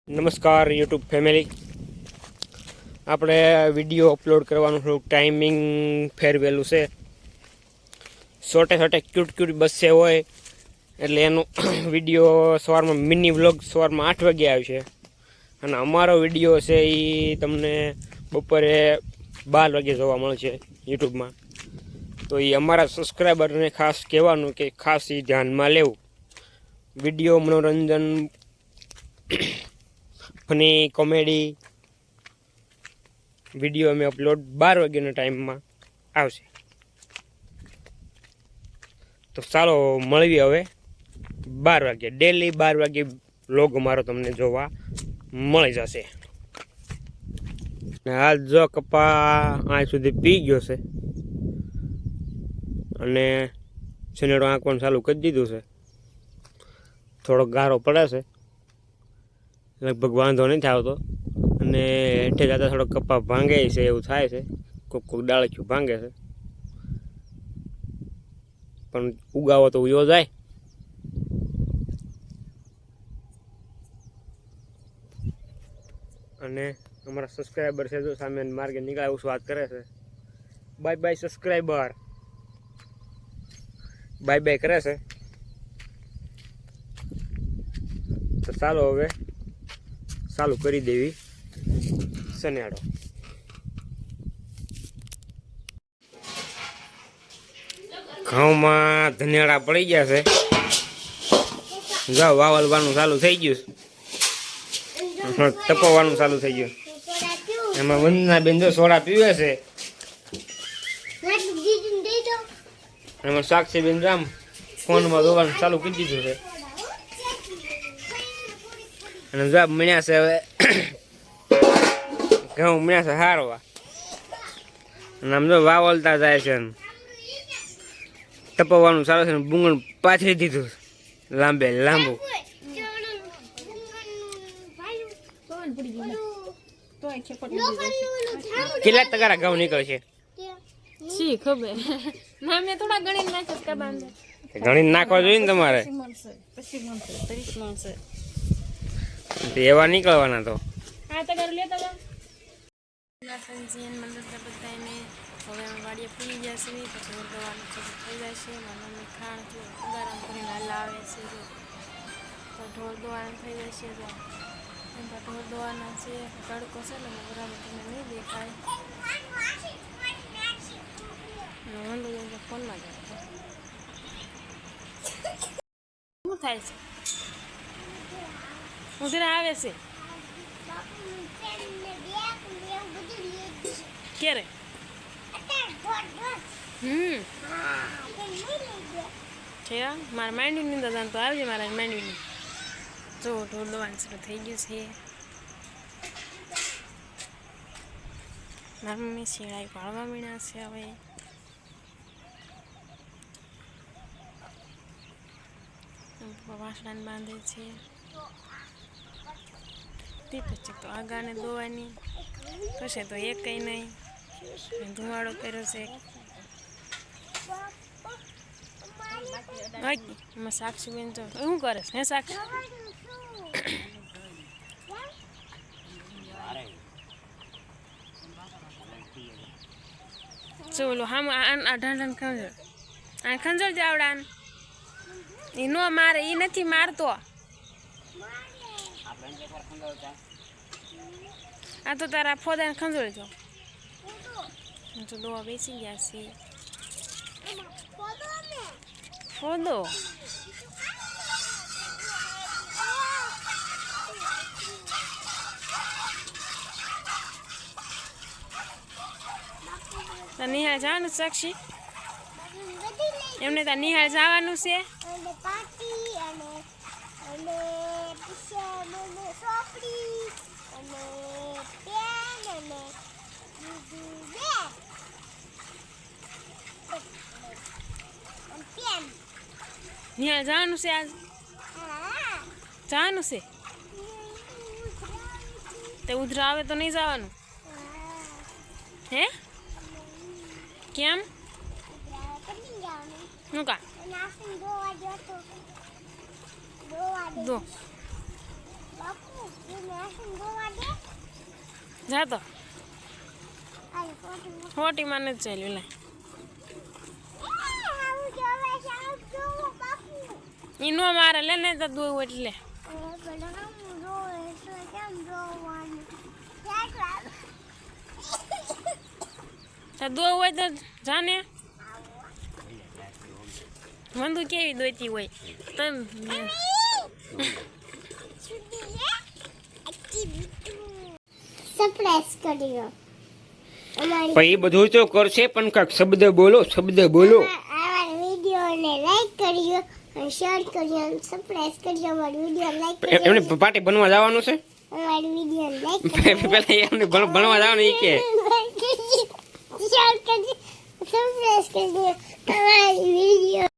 નમસ્કાર YouTube family. આપણે video upload કરવાનું થોડુંક ટાઈમિંગ ફેરવેલું છે. શોર્ટે ક્યુટ બસસે હોય એટલે એનું વિડીયો સવારમાં મિની વ્લોગ સવારમાં 8 વાગે આવશે. અને અમારો વિડીયો છે એ તમને બપોરે 12 વાગે જોવા મળશે યુટ્યુબમાં. તો એ અમારા સબસ્ક્રાઈબરને ખાસ કહેવાનું કે ખાસ એ ધ્યાનમાં લેવું. વિડીયો મનોરંજન, ફની, કોમેડી વિડીયો અમે અપલોડ 12 વાગ્યાના ટાઈમમાં આવશે. તો ચાલો મળીએ હવે 12 વાગે. ડેલી 12 વાગે વ્લોગ અમારો તમને જોવા મળી જશે. હાલ જો કપા આ સુધી પી ગયો છે અને શનેડો આંકવાનું ચાલુ કરી દીધું છે. થોડોક ગારો પડે છે, લગભગ વાંધો નથી આવતો. અને હેઠે જતા થોડોક કપા ભાંગે છે એવું થાય છે. કોક ડાળખ્યું ભાંગે છે, પણ ઉગાવો તો ઉયો જાય. અને અમારા સબસ્ક્રાઈબર છે જો સામે માર્ગે નીકળે એવું વાત કરે છે. Bye bye subscriber, bye bye કરે છે. તો ચાલો હવે ચાલુ કરી દેવી સનેડો. ઘઉંમાં ધનિયાળા પડી ગયા છે. જાઓ વાવલવાનું ચાલુ થઈ ગયું, તપવાનું ચાલુ થઈ ગયું. એમાં વંદના બેન જો સોડા પીવે છે. એમાં સાક્ષી બેન રામ ફોનમાં જોવાનું ચાલુ કરી દીધું છે. અને જવાબ મળ્યા છે હવે ઘઉં મળ્યા છે હારવા. અને આમ જો વાવલતા જાય છે, તપવાનું ચાલુ છે. બુંગણ પાથરી દીધું લાંબુ. કેટલા તગારા ઘઉં નીકળશે ગણી નાખવા જોઈએ ને તમારે. એવા નીકળવાના તો હવે વાડીએ પી ગયા છે. પછી દવાનું થઈ જાય છે. મમ્મી ખાણ ઉગારામ કરીને લાવે છે. તો ઢોર દોવાનું થઈ જાય છે. તો એમાં ઢોર દોવાના છે. તડકો છે ને બરાબર તમને નહીં દેખાય. ફોનમાં જ શું થાય છે? ઉધરા આવે છે ક્યારે? છે મારા માંડવીની અંદર તો આવજે. મારા માંડવીની જો ઢોર દોવાનું શરૂ થઈ ગયું છે. મારા મમ્મી શેળાઈ પાડવા મીણ્યા છે. હવે વાસણાને બાંધે છે. તે પછી તો આગાને દોવાની પછી તો એક કંઈ નહીં. ધુમાડો કર્યો છે. એમાં સાક્ષી બેન તો શું કરે છે? હે સાક્ષી, ચલો હામ ઢાંઢાને ખંજળ આ ખંજળ જાવડા એ નો મારે. એ નથી મારતો. આ તો તારા ફોદાને ખંજળ જો. તો દોવા બેસી ગયા છે. ફોદો નિહાળ જવાનું સાક્ષી? એમને ત્યાં નિહાળ જવાનું છે. નિહાળ જવાનું છે આજ? જવાનું છે? તે ઉધરા આવે તો નહીં જવાનું? હે કેમ? શું કા દો જા તો ફોટીમાં નથી ચાલ્યું લે ઈ નો મારે લે ને તો દોવું એટલે દોવું હોય તો જાને મંદુ કેવી દોતી હોય તમ સરપ્રાઈઝ કર્યો અમારી પણ એ બધું તો કરશે પણ કાંઈક શબ્દ બોલો અમારા વિડીયોને લાઈક કર્યો અને શેર કર્યો અને સરપ્રાઈઝ કર્યો અમારી વિડીયો લાઈક કર્યો એમને પાર્ટી બનવા જવાનું છે અમારી વિડીયો લાઈક કર્યો પેલા એમને ભણવા જવાનું એ કે શેર કર્યો સરપ્રાઈઝ કર્યો અમારી વિડીયો